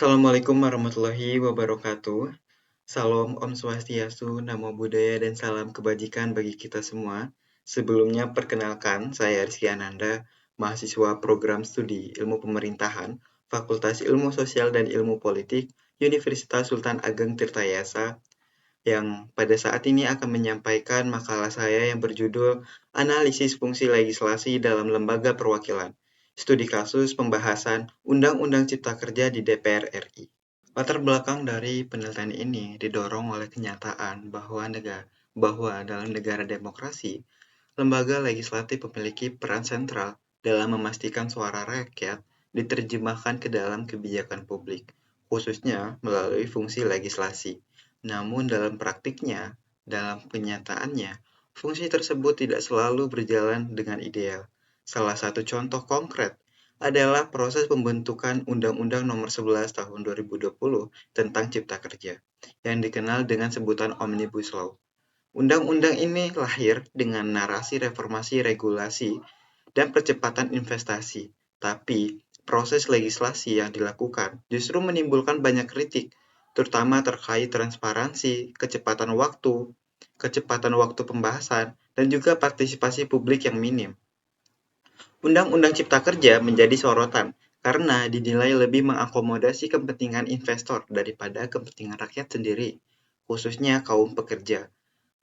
Assalamualaikum warahmatullahi wabarakatuh. Salam Om Swastiastu, Namo Buddhaya, dan salam kebajikan bagi kita semua. Sebelumnya perkenalkan, saya Rizky Ananda, mahasiswa program studi Ilmu Pemerintahan, Fakultas Ilmu Sosial dan Ilmu Politik, Universitas Sultan Ageng Tirtayasa, yang pada saat ini akan menyampaikan makalah saya yang berjudul Analisis Fungsi Legislasi dalam Lembaga Perwakilan, Studi Kasus Pembahasan Undang-Undang Cipta Kerja di DPR RI. Latar belakang dari penelitian ini didorong oleh kenyataan bahwa dalam negara demokrasi, lembaga legislatif memiliki peran sentral dalam memastikan suara rakyat diterjemahkan ke dalam kebijakan publik, khususnya melalui fungsi legislasi. Namun dalam praktiknya, dalam kenyataannya, fungsi tersebut tidak selalu berjalan dengan ideal. Salah satu contoh konkret adalah proses pembentukan Undang-Undang Nomor 11 Tahun 2020 tentang Cipta Kerja, yang dikenal dengan sebutan Omnibus Law. Undang-undang ini lahir dengan narasi reformasi regulasi dan percepatan investasi, tapi proses legislasi yang dilakukan justru menimbulkan banyak kritik, terutama terkait transparansi, kecepatan waktu pembahasan, dan juga partisipasi publik yang minim. Undang-Undang Cipta Kerja menjadi sorotan karena dinilai lebih mengakomodasi kepentingan investor daripada kepentingan rakyat sendiri, khususnya kaum pekerja.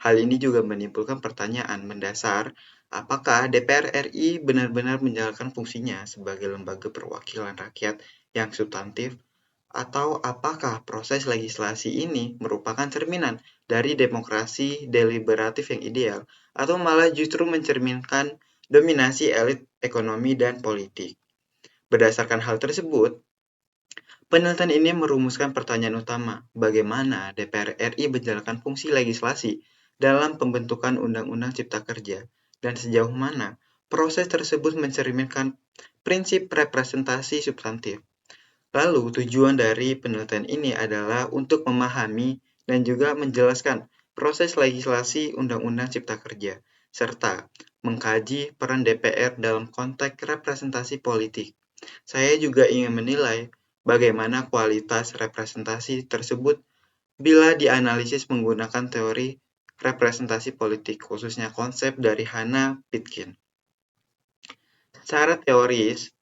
Hal ini juga menimbulkan pertanyaan mendasar, apakah DPR RI benar-benar menjalankan fungsinya sebagai lembaga perwakilan rakyat yang substantif, atau apakah proses legislasi ini merupakan cerminan dari demokrasi deliberatif yang ideal, atau malah justru mencerminkan dominasi elit ekonomi dan politik. Berdasarkan hal tersebut, penelitian ini merumuskan pertanyaan utama, bagaimana DPR RI menjalankan fungsi legislasi dalam pembentukan Undang-Undang Cipta Kerja, dan sejauh mana proses tersebut mencerminkan prinsip representasi substantif. Lalu, tujuan dari penelitian ini adalah untuk memahami dan juga menjelaskan proses legislasi Undang-Undang Cipta Kerja, serta mengkaji peran DPR dalam konteks representasi politik. Saya juga ingin menilai bagaimana kualitas representasi tersebut bila dianalisis menggunakan teori representasi politik, khususnya konsep dari Hannah Pitkin. Secara teoritis,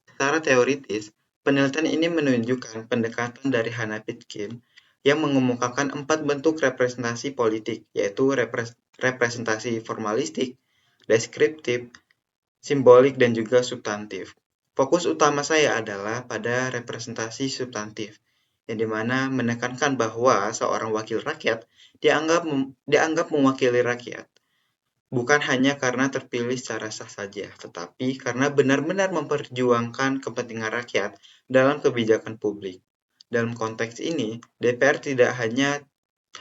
penelitian ini menunjukkan pendekatan dari Hannah Pitkin yang mengemukakan 4 bentuk representasi politik, yaitu representasi formalistik, deskriptif, simbolik, dan juga substantif. Fokus utama saya adalah pada representasi substantif, yang dimana menekankan bahwa seorang wakil rakyat dianggap mewakili rakyat, bukan hanya karena terpilih secara sah saja, tetapi karena benar-benar memperjuangkan kepentingan rakyat dalam kebijakan publik. Dalam konteks ini, DPR tidak hanya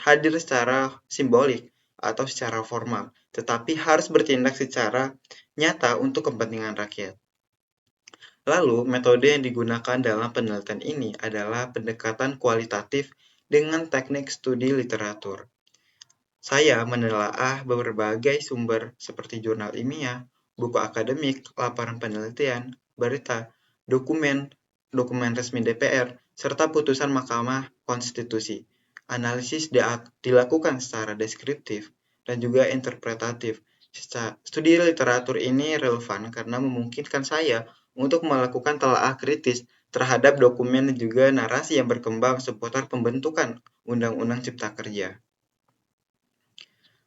hadir secara simbolik atau secara formal, tetapi harus bertindak secara nyata untuk kepentingan rakyat. Lalu, metode yang digunakan dalam penelitian ini adalah pendekatan kualitatif dengan teknik studi literatur. Saya menelaah berbagai sumber seperti jurnal ilmiah, buku akademik, laporan penelitian, berita, dokumen resmi DPR, serta putusan Mahkamah Konstitusi. Analisis dilakukan secara deskriptif dan juga interpretatif. Studi literatur ini relevan karena memungkinkan saya untuk melakukan telaah kritis terhadap dokumen dan juga narasi yang berkembang seputar pembentukan Undang-Undang Cipta Kerja.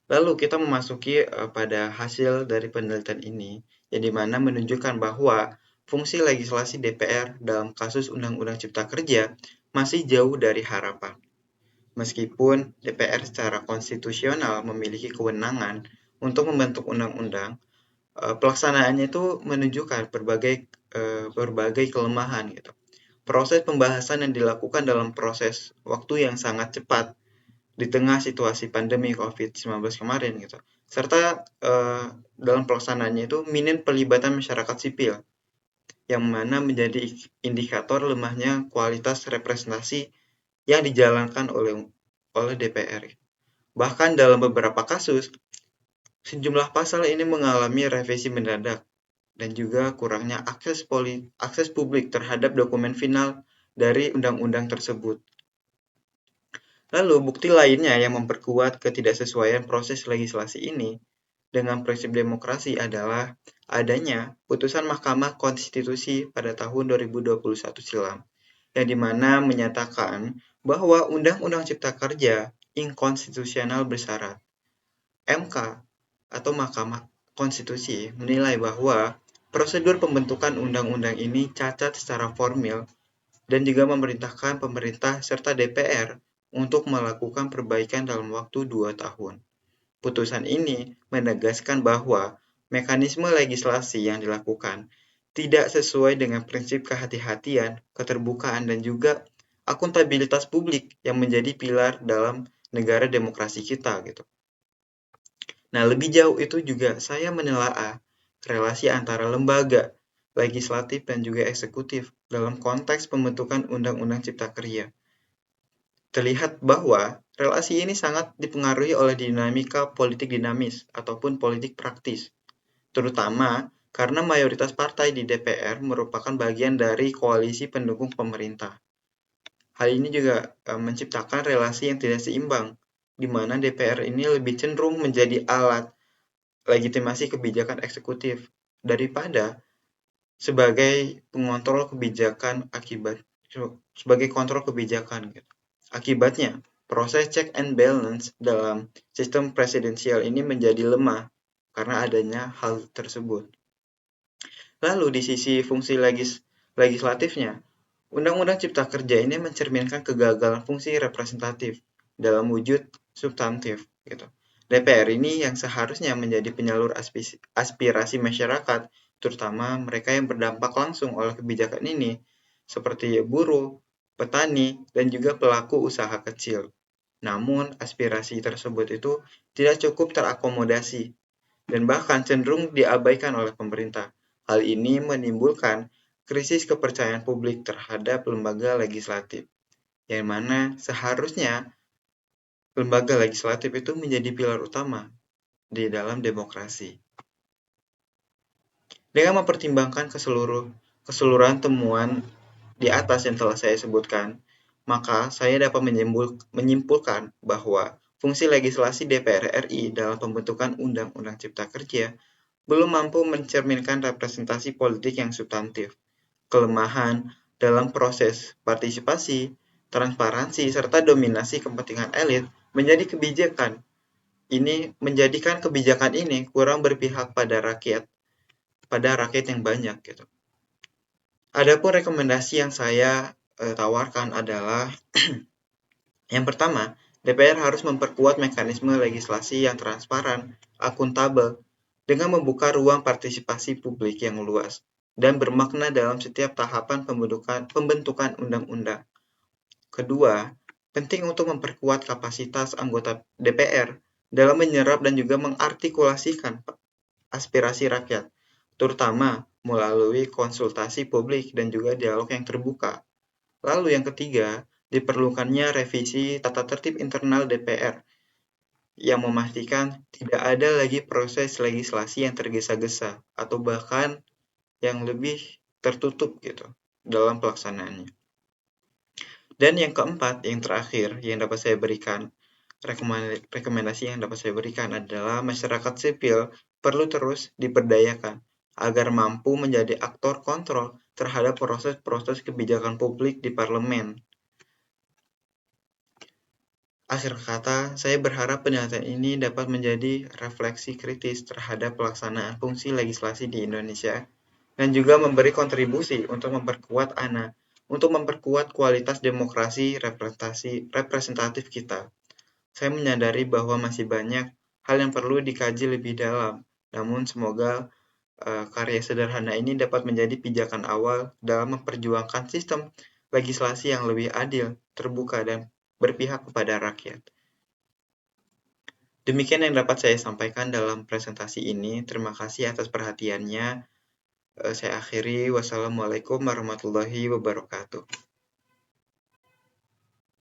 Lalu kita memasuki pada hasil dari penelitian ini, yang dimana menunjukkan bahwa fungsi legislasi DPR dalam kasus Undang-Undang Cipta Kerja masih jauh dari harapan. Meskipun DPR secara konstitusional memiliki kewenangan untuk membentuk undang-undang, pelaksanaannya itu menunjukkan berbagai kelemahan gitu. Proses pembahasan yang dilakukan dalam proses waktu yang sangat cepat di tengah situasi pandemi COVID-19 kemarin gitu. Serta dalam pelaksanaannya itu minim pelibatan masyarakat sipil, yang mana menjadi indikator lemahnya kualitas representasi yang dijalankan oleh DPR. Bahkan dalam beberapa kasus, sejumlah pasal ini mengalami revisi mendadak dan juga kurangnya akses publik terhadap dokumen final dari undang-undang tersebut. Lalu bukti lainnya yang memperkuat ketidaksesuaian proses legislasi ini dengan prinsip demokrasi adalah adanya putusan Mahkamah Konstitusi pada tahun 2021 silam, yang dimana menyatakan bahwa Undang-Undang Cipta Kerja inkonstitusional bersyarat. MK atau Mahkamah Konstitusi menilai bahwa prosedur pembentukan undang-undang ini cacat secara formil dan juga memerintahkan pemerintah serta DPR untuk melakukan perbaikan dalam waktu 2 tahun. Putusan ini menegaskan bahwa mekanisme legislasi yang dilakukan tidak sesuai dengan prinsip kehati-hatian, keterbukaan, dan juga akuntabilitas publik yang menjadi pilar dalam negara demokrasi kita gitu. Nah, lebih jauh itu juga saya menelaah relasi antara lembaga legislatif dan juga eksekutif dalam konteks pembentukan Undang-Undang Cipta Kerja. Terlihat bahwa relasi ini sangat dipengaruhi oleh dinamika politik dinamis ataupun politik praktis, terutama karena mayoritas partai di DPR merupakan bagian dari koalisi pendukung pemerintah. Hal ini juga menciptakan relasi yang tidak seimbang, di mana DPR ini lebih cenderung menjadi alat legitimasi kebijakan eksekutif daripada sebagai pengontrol kebijakan sebagai kontrol kebijakan gitu. Akibatnya, proses check and balance dalam sistem presidensial ini menjadi lemah karena adanya hal tersebut. Lalu di sisi fungsi legislatifnya, Undang-Undang Cipta Kerja ini mencerminkan kegagalan fungsi representatif dalam wujud substantif gitu. DPR ini yang seharusnya menjadi penyalur aspirasi masyarakat, terutama mereka yang berdampak langsung oleh kebijakan ini, seperti buruh, petani, dan juga pelaku usaha kecil. Namun, aspirasi tersebut itu tidak cukup terakomodasi dan bahkan cenderung diabaikan oleh pemerintah. Hal ini menimbulkan krisis kepercayaan publik terhadap lembaga legislatif, yang mana seharusnya lembaga legislatif itu menjadi pilar utama di dalam demokrasi. Dengan mempertimbangkan keseluruhan temuan di atas yang telah saya sebutkan, maka saya dapat menyimpulkan bahwa fungsi legislasi DPR RI dalam pembentukan Undang-Undang Cipta Kerja belum mampu mencerminkan representasi politik yang substantif. Kelemahan dalam proses partisipasi, transparansi, serta dominasi kepentingan elit menjadikan kebijakan ini kurang berpihak pada rakyat yang banyak gitu. Adapun rekomendasi yang saya tawarkan adalah yang pertama, DPR harus memperkuat mekanisme legislasi yang transparan, akuntabel, dengan membuka ruang partisipasi publik yang luas dan bermakna dalam setiap tahapan pembentukan undang-undang. Kedua, penting untuk memperkuat kapasitas anggota DPR dalam menyerap dan juga mengartikulasikan aspirasi rakyat, terutama melalui konsultasi publik dan juga dialog yang terbuka. Lalu yang ketiga, diperlukannya revisi tata tertib internal DPR yang memastikan tidak ada lagi proses legislasi yang tergesa-gesa atau bahkan yang lebih tertutup gitu dalam pelaksanaannya. Dan yang keempat, yang terakhir yang dapat saya berikan, rekomendasi yang dapat saya berikan adalah masyarakat sipil perlu terus diberdayakan agar mampu menjadi aktor kontrol terhadap proses-proses kebijakan publik di parlemen. Akhir kata, saya berharap penelitian ini dapat menjadi refleksi kritis terhadap pelaksanaan fungsi legislasi di Indonesia dan juga memberi kontribusi untuk memperkuat kualitas demokrasi representatif kita. Saya menyadari bahwa masih banyak hal yang perlu dikaji lebih dalam, namun semoga karya sederhana ini dapat menjadi pijakan awal dalam memperjuangkan sistem legislasi yang lebih adil, terbuka, dan berpihak kepada rakyat. Demikian yang dapat saya sampaikan dalam presentasi ini. Terima kasih atas perhatiannya. Saya akhiri. Wassalamualaikum warahmatullahi wabarakatuh.